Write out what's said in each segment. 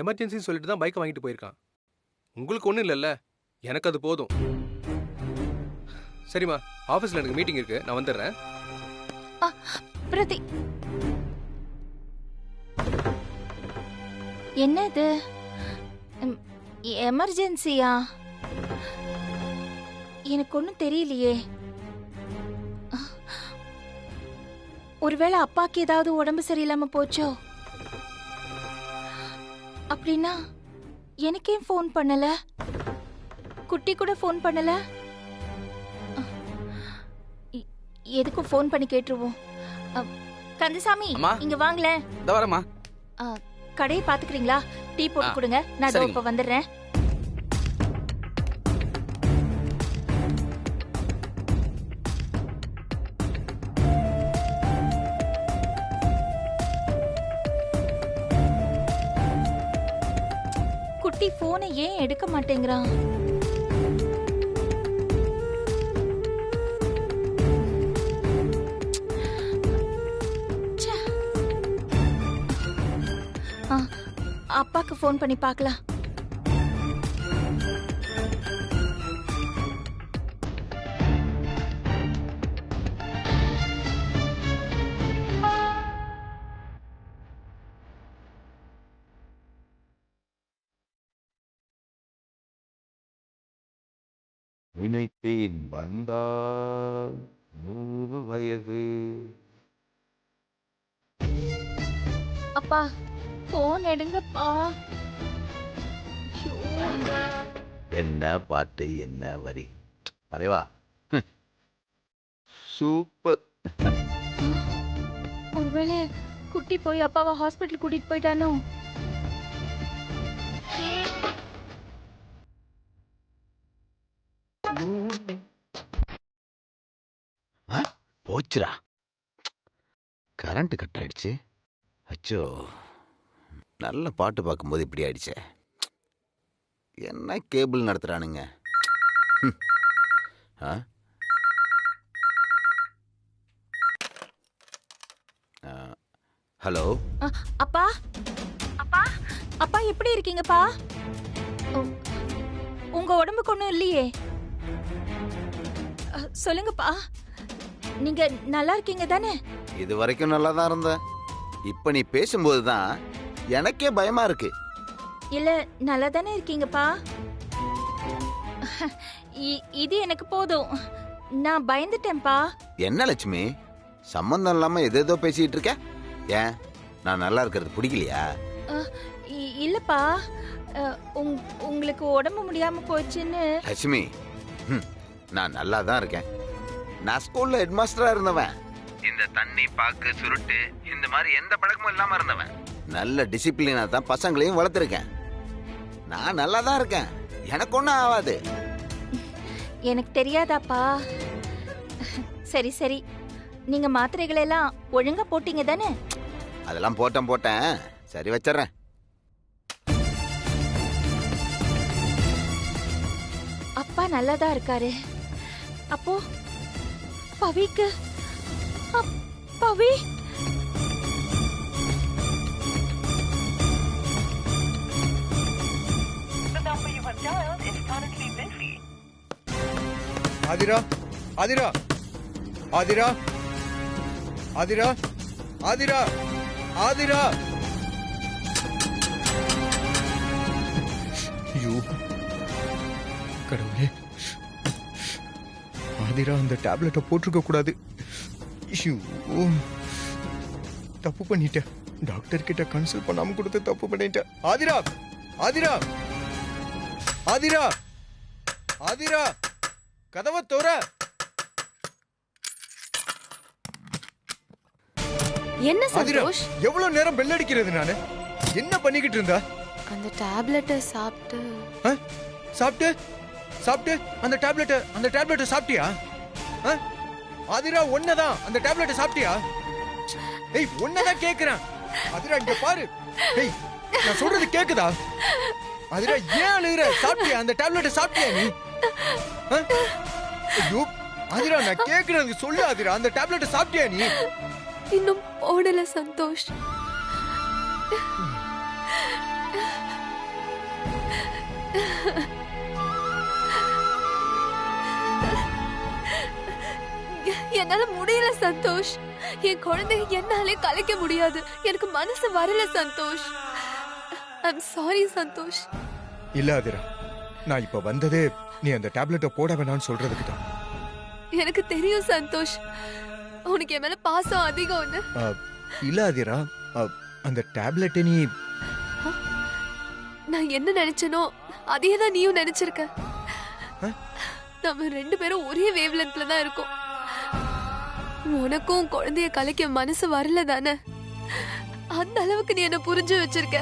எமர்ஜென்சின்னு சொல்லிட்டு தான் பைக்கை வாங்கிட்டு போயிருக்கான். உங்களுக்கு ஒன்றும் இல்லைல்ல, எனக்கு அது போதும். சரிம்மா, ஆஃபீஸில் எனக்கு மீட்டிங் இருக்கு, நான் வந்துடுறேன். பிரதி, என்ன இது? எமர்ஜென்சியா? எனக்கு ஒன்றும் தெரியலையே. ஒருவேளை அப்பாக்கு ஏதாவது உடம்பு சரியில்லாம போச்சோ? அப்படின்னா எனக்கே ஃபோன் பண்ணல, குட்டி கூட ஃபோன் பண்ணல. எதுக்கும் ஃபோன் பண்ணி கேட்டுருவோம். கந்தசாமி, இங்க வாங்கல. வரமா. கடையை பாத்துக்கிறீங்களா? டீ போட்டு கொடுங்க, நான் இப்ப வந்துடுறேன். குட்டி போனை ஏன் எடுக்க மாட்டேங்கிறான்? அப்பாக்கு ஃபோன் பண்ணி பார்க்கலாம். நினைத்தேன் வந்தால் 100 வயது. அப்பா போன் எடுங்கப்பா. என்ன பாட்டு, என்ன வரி, அரைவா சூப்பர். ஒருவேளை குட்டி போய் அப்பாவை ஹாஸ்பிட்டல் கூட்டிட்டு போயிட்டானோ? போச்சுரா, கரண்ட் கட் ஆயிடுச்சு. அச்சோ, நல்ல பாட்டு பார்க்கும்போது இப்படி ஆயிடுச்சே. என்ன கேபிள் நடத்துறானுங்க. ஹலோ அப்பா, அப்பா, அப்பா எப்படி இருக்கீங்கப்பா? உங்க உடம்புக்கு ஒண்ணும் இல்லையே? சொல்லுங்கப்பா, நீங்க நல்லா இருக்கீங்க தானே? இது வரைக்கும் நல்லா தான் இருந்தேன். இப்ப நீ பேசும்போது தான் எனக்கே பயமா இருக்கு. இல்ல, நல்லா தானே இருக்கீங்கப்பா. இது எனக்கு போதும், நான் பயந்துட்டேன்ப்பா. என்ன லட்சுமி, சம்பந்தம் இல்லாம ஏதேதோ பேசிட்டு இருக்க? ஏன், நான் நல்லா இருக்கிறது பிடிக்கலையா? இல்லப்பா, உங்களுக்கு உடம்பு முடியாம போச்சுன்னு. லட்சுமி, நான் நல்லா தான் இருக்கேன். நான் ஸ்கூல்ல ஹெட் மாஸ்டரா இருந்தவன். இந்த தண்ணி பாக்கு சுருட்டு இந்த மாதிரி எந்த பழக்கமும் இல்லாம இருந்தவன். நல்ல டிசிப்ளினா தான் பசங்களையும் வளர்த்துருக்கேன். நான் நல்லா தான் இருக்கேன், எனக்கு ஒன்றும் ஆகாது. எனக்கு தெரியாதாப்பா. சரி சரி, நீங்க மாத்திரைகளை எல்லாம் ஒழுங்கா போட்டீங்க தானே? அதெல்லாம் போட்டேன். சரி, வச்சிடறேன். அப்பா நல்லாதான் இருக்காரு. அப்போ பவிக்கு, பவி ஆதிரா, ஆதிரா, ஆதிரா, ஆதிரா, ஆதிரா, ஆதிரா. ஐயோ கடவுளே, ஆதிரா அந்த டேப்லெட்டை போட்டிருக்க கூடாது. ஐயோ, தப்பு பண்ணிட்டேன். டாக்டர் கிட்ட கன்சல்ட் பண்ணாம கொடுத்து தப்பு பண்ணிட்டேன். ஆதிரா, ஆதிரா, ஆதிரா, ஆதிரா, கதவை தோற. என்ன சந்தோஷ், எவ்வளவு நேரம் பெல் அடிக்கிறது? நானு என்ன பண்ணிக்கிட்டு இருந்தா? அந்த டேப்லெட்டை சாப்பிட்டு அந்த டேப்லெட்டை சாப்பிட்டியா? ஆதிரா, ஒன்னதான் அந்த டேப்லெட்டை சாப்பிட்டியா? ஏய், ஒன்னதான் கேக்குறேன். ஆதிரா, இங்க பாரு. ஏய், நான் சொல்றது கேக்குதா? ஆதிரா, ஏன் அழுகுற? சாப்பிட்டியா அந்த டேப்லெட்டை? சாப்பிட்டியா நீ? ஐயோ ஆதிரா, நான் கேக்குறது சொல்லு. ஆதிரா, அந்த டேப்லெட்டை சாப்பிட்டியா நீ? இன்னும் போடல சந்தோஷ். என்னால முடியல சந்தோஷ். என் குழந்தைய என்னாலே கலைக்க முடியாது. எனக்கு மனசு வரல சந்தோஷ். I'm sorry Santhosh. இல்ல ஆதிரா, நான் இப்ப வந்ததே நீ அந்த டேப்லெட்டை போட வேணாம்னு சொல்றதுக்கு தான். எனக்கு தெரியும் சந்தோஷ், உனக்கு என் மேல பாசம் அதிகம்னு. இல்ல ஆதிரா, அந்த டேப்லெட்டை நீ நான் என்ன நினைச்சனோ அதே தான் நீயும் நினைச்சிருக்க. நம்ம 2 பேரும் ஒரே வேவ் லென்த்ல தான் இருக்கோம். உனக்கும் குழந்தைய கலைக்க மனசு வரல தானே? அந்த அளவுக்கு நீ என்ன புரிஞ்சு வச்சிருக்க.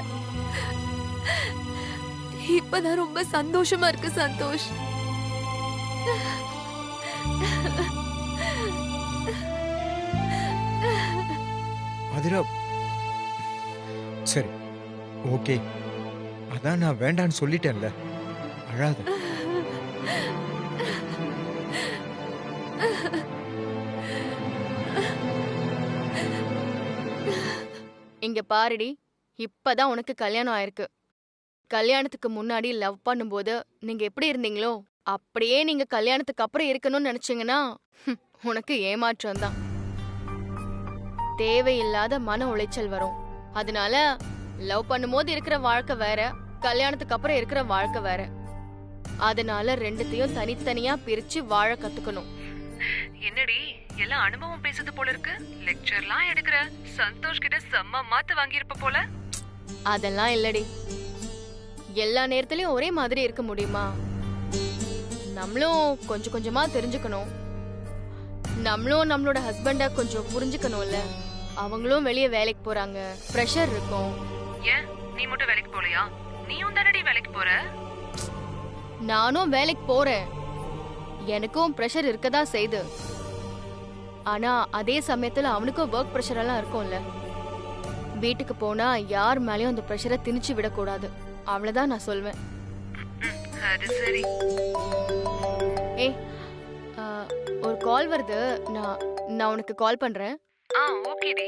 இப்பதான் ரொம்ப சந்தோஷமா இருக்கு சந்தோஷ். ஆதிரா, சரி ஓகே, அதான் நான் வேண்டான்னு சொல்லிட்டேன்ல, அழாத. இங்க பாருடி, இப்பதான் உனக்கு கல்யாணம் ஆயிருக்கு. கல்யாணத்துக்கு முன்னாடி லவ் பண்ணும்போது நீங்க எப்படி இருந்தீங்களோ அப்படியே நீங்க கல்யாணத்துக்கு அப்புறம் இருக்கணும்னு நினைச்சீங்கன்னா உனக்கு ஏமாற்றம் தான். தேவையில்லாத மன உளைச்சல் வரும். அதனால லவ் பண்ணும்போது இருக்கிற வாழ்க்கை வேற, கல்யாணத்துக்கு அப்புறம் இருக்கிற வாழ்க்கை வேற. அதனால ரெண்டுத்தையும் தனித்தனியா பிரிச்சு வாழ கத்துக்கணும். என்னடி எல்லாம் அனுபவம் பேசுது போல இருக்கு. லெக்சர்லாம் எடுக்கிற. சந்தோஷ் கிட்ட செம்ம மாத்து வாங்கியிருப்ப போல. அதெல்லாம் இல்லடி. எல்லா நேரத்திலயும் ஒரே மாதிரி இருக்க முடியுமா? நம்மளும் கொஞ்சம் கொஞ்சமா தெரிஞ்சுக்கணும். நம்மளும் நம்மளோட ஹஸ்பண்ட கொஞ்சம் புரிஞ்சுக்கணும்ல. அவங்களும் வெளியே வேலைக்கு போறாங்க, பிரஷர் இருக்கும். ஏன் நீ மட்டும் வேலைக்கு போலையா? நீயும் தானடி வேலைக்கு போற. நானும் வேலைக்கு போறேன், எனக்கும் பிரஷர் இருக்கதான் செய்யுது. ஆனா அதே சமயத்துல அவனுக்கும் ஒர்க் பிரஷர் எல்லாம் இருக்கும்ல. வீட்டுக்கு போனா யார் மேலயும் அந்த பிரஷரை திணிச்சு விடக்கூடாது, அவ்வளவுதான் நான் சொல்வேன். அது சரி. ஏய், ஒரு கால் வருது, நான் உனக்கு கால் பண்றேன். ஓகேடி.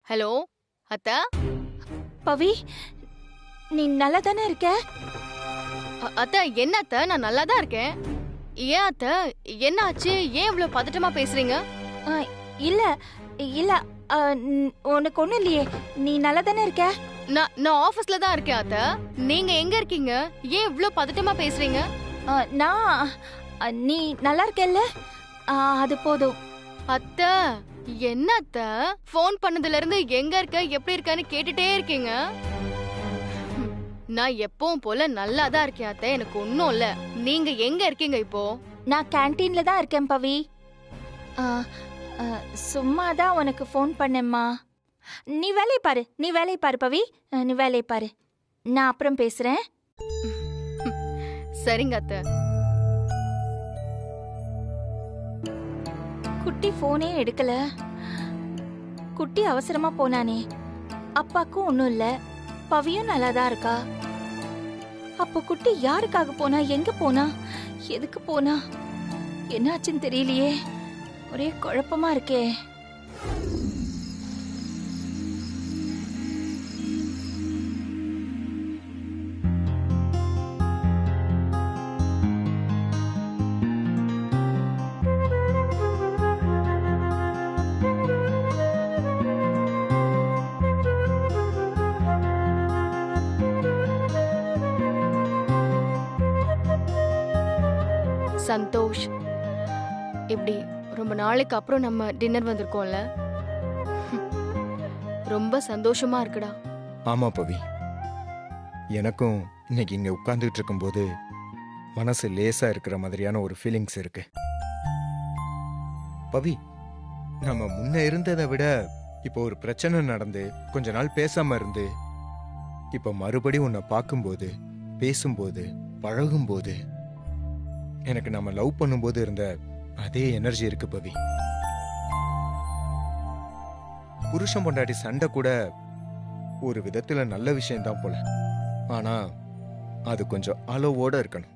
ஹலோ அத்தா. பவி, நீ நல்லா தானே இருக்க? அத்தா என்ன அத்தா, நான் நல்லா தான் இருக்கேன். ஏன் அத்தா, என்ன ஆச்சு? ஏன் இவ்வளவு பதட்டமா பேசுறீங்க? இல்ல இல்ல, உனக்கு ஒண்ணும் இல்லையே, நீ நல்லா தானே இருக்க? நான் ஆபீஸ்ல தான் இருக்கேன் அத்தா. நீங்க எங்க இருக்கீங்க? ஏன் இவ்வளவு பதட்டமா பேசுறீங்க? நான் நீ நல்லா இருக்கல்ல, அது போதும். அத்தா என்ன அத்தா, போன் பண்ணதுல இருந்து எங்க இருக்க எப்படி இருக்கன்னு கேட்டுட்டே இருக்கீங்க. நான் எப்பவும் போல நல்லா தான் இருக்கேன் அத்தை, எனக்கு ஒன்னும் இல்ல. நீங்க எங்க இருக்கீங்க இப்போ? நான் கேண்டீன்ல தான் இருக்கேன் பவி. சும்மா தான் உனக்கு ஃபோன் பண்ணேம்மா. நீ வேலையை பாரு, நீ வேலையை பாரு பவி, நீ வேலையை பாரு. நான் அப்புறம் பேசுறேன். சரிங்க அத்தை. குட்டி ஃபோனே எடுக்கல. குட்டி அவசரமா போனானே. அப்பாக்கும் ஒன்னும் இல்ல, பவியும் நல்லா தான் இருக்கா. அப்போ குட்டி யாருக்காக போனா, எங்க போனா, எதுக்கு போனா, என்னாச்சுன்னு தெரியலையே. ஒரே குழப்பமா இருக்கே. சந்தோஷ், இப்படி ரொம்ப நாளைக்கு அப்புறம் நம்ம டின்னர் வந்திருக்கோம்ல, ரொம்ப சந்தோஷமா இருக்குடா. ஆமா பவி, எனக்கும் இன்னைக்கு இங்க உட்கார்ந்துட்டு இருக்கும்போது மனசு லேசா இருக்கிற மாதிரியான ஒரு ஃபீலிங்ஸ் இருக்கு. பவி, நம்ம முன்ன இருந்ததை விட இப்போ ஒரு பிரச்சனை நடந்து கொஞ்ச நாள் பேசாம இருந்து இப்ப மறுபடியும் உன்னை பார்க்கும்போது, பேசும்போது, பழகும்போது எனக்கு நம்ம லவ் பண்ணும்போது இருந்த அதே எனர்ஜி இருக்கு பவி. புருஷன் பொண்டாட்டி சண்டை கூட ஒரு விதத்துல நல்ல விஷயம் தான் போல, ஆனா அது கொஞ்சம் அளவோட இருக்கணும்.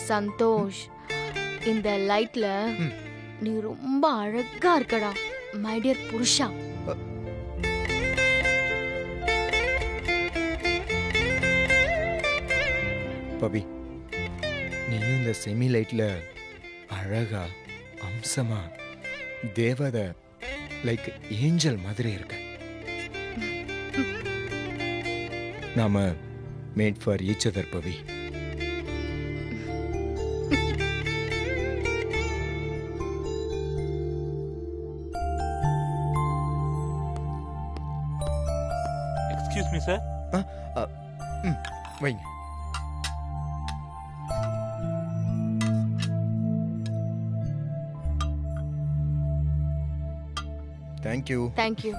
சந்தோஷ், இந்த லைட்ல நீ ரொம்ப அழகா இருக்கடா மை டியர் புருஷா. பவி, நீயும் இந்த செமி லைட்ல அழகா அம்சமா தேவதை லைக் ஏஞ்சல் மாதிரி இருக்க. நாம made for each other Pavi. Excuse me sir. வைங்க. தேங்க்யூ. தேங்க்யூ.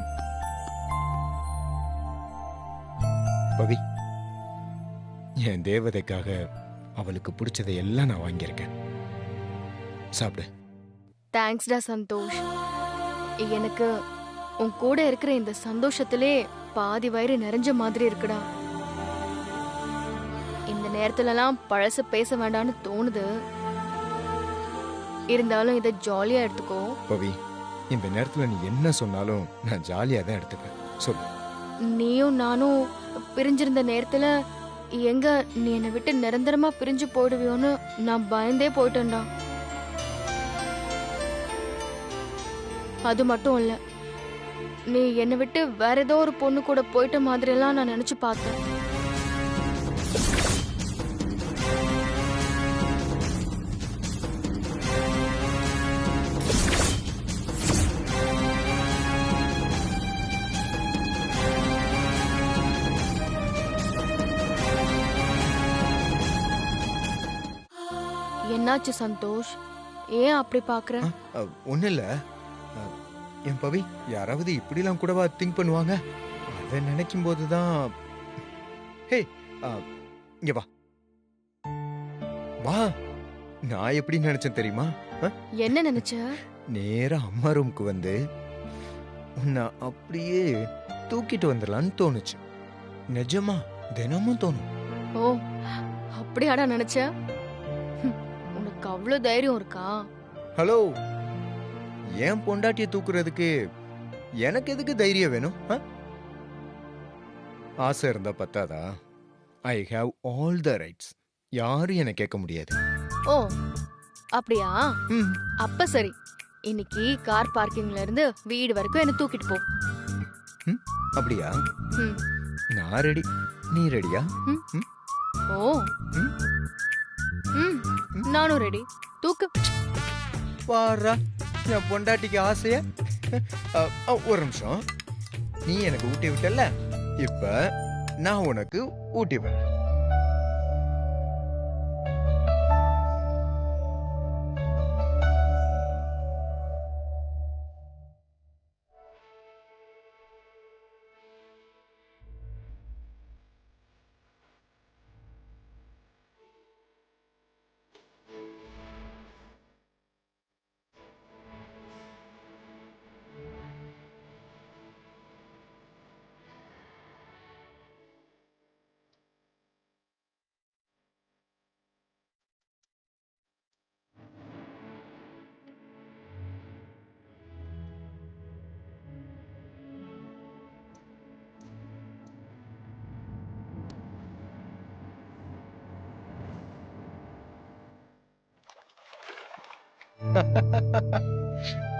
பவி, என் தேவதைக்காக அவளுக்கு பிடிச்சதை எல்லாம் நான் வாங்கியிருக்கேன். சாப்பிடு. தேங்க்ஸ்டா சந்தோஷ். எனக்கு உன் கூட இருக்கிற இந்த சந்தோஷத்திலே பாதி வயிறு நிறைஞ்ச மாதிரி இருக்குடா. இந்த நேரத்துலலாம் பழசு பேச வேண்டாம்னு தோணுது. இருந்தாலும் இதை ஜாலியா எடுத்துக்கோ. பவி, இந்த நேரத்துல நீ என்ன சொன்னாலும் நான் ஜாலியா தான் எடுத்துப்பேன். சொல்லு. நீயும் நானும் பிரிஞ்சிருந்த நேரத்துல எங்க நீ என்னை விட்டு நிரந்தரமா பிரிஞ்சு போயிடுவியோன்னு நான் பயந்தே போயிட்டேன்டா. அது மட்டும் இல்ல, நீ என்னை விட்டு வேற ஏதோ ஒரு பொண்ணு கூட போயிட்ட மாதிரி எல்லாம் நான் நினைச்சு பார்த்தேன். என்னாச்சு சந்தோஷ்? ஏன் அப்படி பாக்குற? ஒண்ணு இல்ல. என் பவி, யாராவது இப்படிலாம் கூடவா திங்க் பண்ணுவாங்க? அதை நினைக்கும் போதுதான். ஹே, இங்க வா வா. நான் எப்படி நினைச்சேன் தெரியுமா? என்ன நினைச்ச? நேரா அம்மா ரூமுக்கு வந்து உன்னை அப்படியே தூக்கிட்டு வந்துடலான்னு தோணுச்சு. நிஜமா தினமும் தோணும். ஓ, அப்படியாடா நினைச்ச? உனக்கு அவ்வளவு தைரியம் இருக்கா? ஹலோ, என் பொண்டாட்டிய தூக்குறதுக்கு எனக்கு எதுக்கு தைரியம் வேணும்? ஆசை இருந்தா பத்தாதா? I have all the rights. யாரும் என்ன கேட்க முடியாது. ஓ, அப்படியா? அப்ப சரி, இன்னைக்கு கார் பார்க்கிங்ல இருந்து வீடு வரைக்கும் என்ன தூக்கிட்டு போ. அப்படியா? நான் ரெடி. நீ ரெடியா? ஓ, நானும் ரெடி. தூக்கு. பாரா, என் பொண்டாட்டிக்கு ஆசைய. ஒரு நிமிஷம். நீ எனக்கு ஊட்டி விட்டல, இப்ப நான் உனக்கு ஊட்டிவேன்.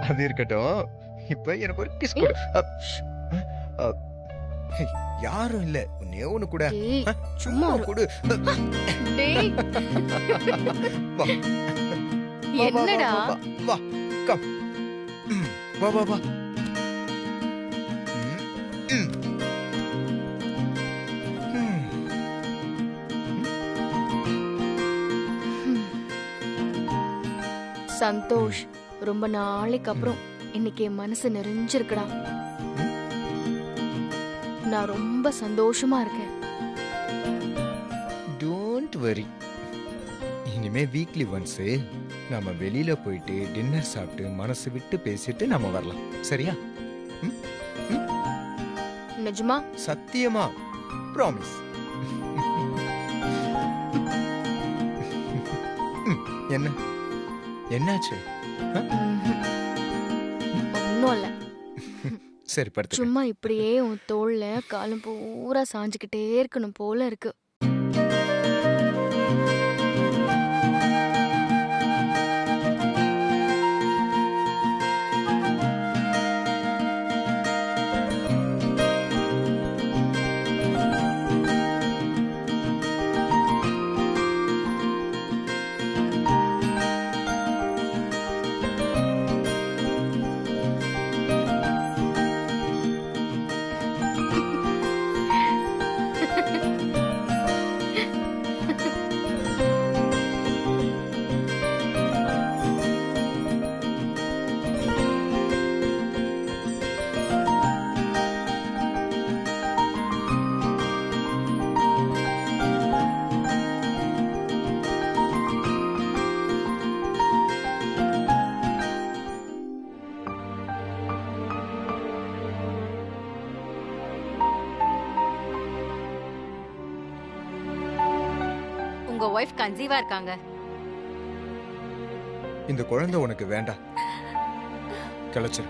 அது இருக்கட்டும். இப்ப எனக்கு ஒரு கிஸ் கொடு. யாரும் இல்ல, ஒன்னே ஒண்ணு கூட. சும்மா கொடு. என்னடா? வா, கம். வா வா வா. சந்தோஷ், ரொம்ப நாளைக்கு அப்புறம் இன்னைக்கு என் மனசு நிறைஞ்சிருக்குடா. நான் ரொம்ப சந்தோஷமா இருக்கேன். Don't worry. இனிமே வீக்லி ஒன்ஸ் நாம வெளியில போயிட்டு டின்னர் சாப்பிட்டு மனசு விட்டு பேசிட்டு நாம வரலாம். சரியா? நிஜமா? சத்தியமா. ப்ராமிஸ். என்ன என்னாச்சு? சரி படுத்து. சும்மா இப்படியே உன் தோள்ல காலம் பூரா சாஞ்சுக்கிட்டே இருக்கணும் போல இருக்கு. உங்க ஒய்ஃப் கன்சீவா இருக்காங்க. இந்த குழந்தை உனக்கு வேண்டாம். கிளச்சிரு.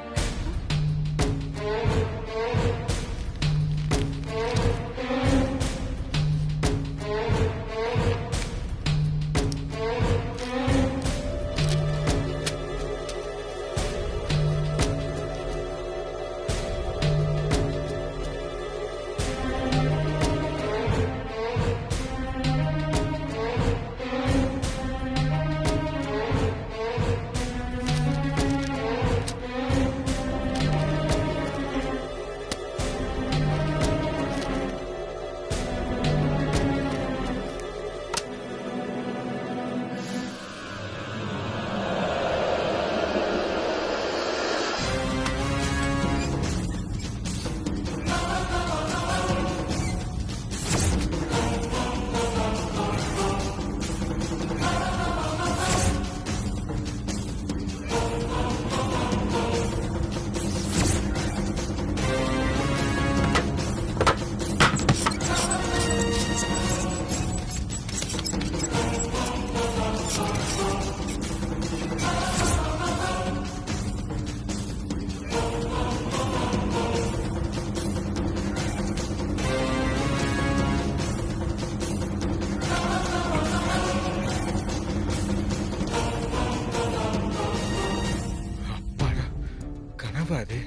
அது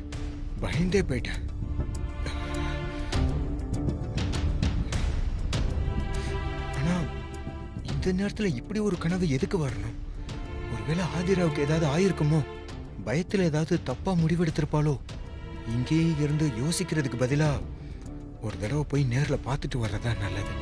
பயந்தே போயிட்டேன். ஆனா இந்த நேரத்துல இப்படி ஒரு கனவு எதுக்கு வரணும்? ஒருவேளை ஆதிராவுக்கு ஏதாவது ஆயிருக்குமோ? பயத்துல ஏதாவது தப்பா முடிவெடுத்திருப்பாளோ? இங்கேயே இருந்து யோசிக்கிறதுக்கு பதிலா ஒரு தடவை போய் நேர்ல பார்த்துட்டு வர்றதா நல்லது.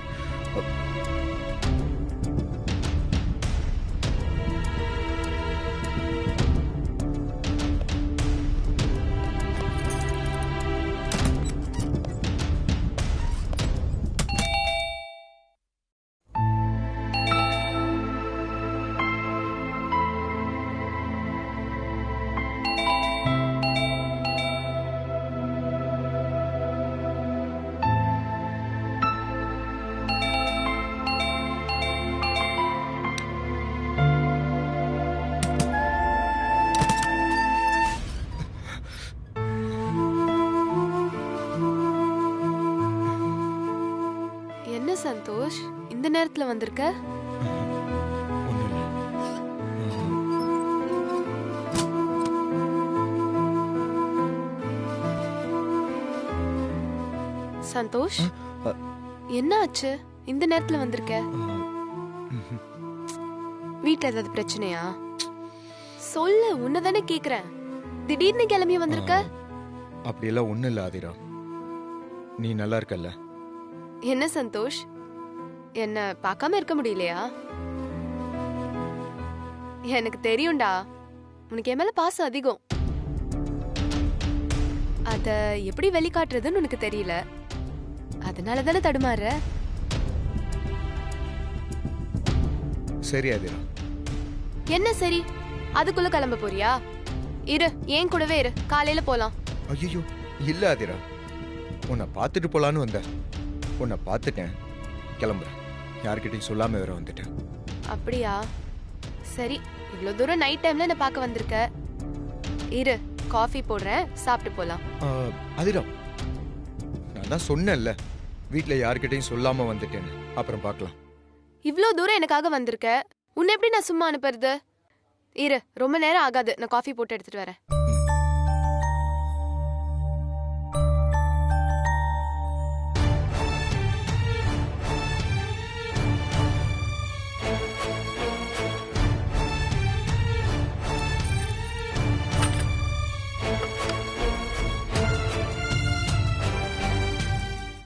சந்தோஷ், இந்த நேரத்துல வந்திருக்க? சந்தோஷ், என்ன ஆச்சு? இந்த நேரத்துல வந்திருக்க? வீட்ல ஏதாவது பிரச்சனையா? சொல்லு, உன்னதானே கேக்குறேன். திடீர்னு கிளம்பி வந்திருக்க? அப்படியெல்லாம் ஒண்ணு இல்ல ஆதிரா. நீ நல்லா இருக்கல்ல? என்ன சந்தோஷ், என்ன பார்க்காம இருக்க முடியலையா? எனக்கு தெரியும்டா, உனக்கு என் மேல பாசம் அதிகம். அத எப்படி வெளிக்காட்டுறதுன்னு உனக்கு தெரியல. அதனால தானே தடுமாற. சரி ஆதிரா. என்ன சரி? அதுக்குள்ள கிளம்ப போறியா? இரு, ஏன் கூடவே இரு, காலையில போலாம். ஐயோ இல்ல ஆதிரா, உன்னை பார்த்துட்டு போலான்னு வந்த. உன்னை பார்த்துட்டேன், கிளம்புறேன். யார்கிட்டையும் சொல்லாம வேற வந்துட்டேன். அப்படியா? சரி, இவ்வளவு தூரம் நைட் டைம்ல என்ன பார்க்க வந்திருக்க. இரு, காஃபி போடுறேன், சாப்பிட்டு போலாம். அதிரா, நான் தான் சொன்னேன்ல வீட்ல யார்கிட்டயும் சொல்லாம வந்துட்டேன்னு. அப்புறம் பார்க்கலாம். இவ்ளோ தூரம் எனக்காக வந்திருக்க, உன்னை எப்படி நான் சும்மா அனுப்புறது? இரு, ரொம்ப நேரம் ஆகாது, நான் காஃபி போட்டு எடுத்துட்டு வரேன்.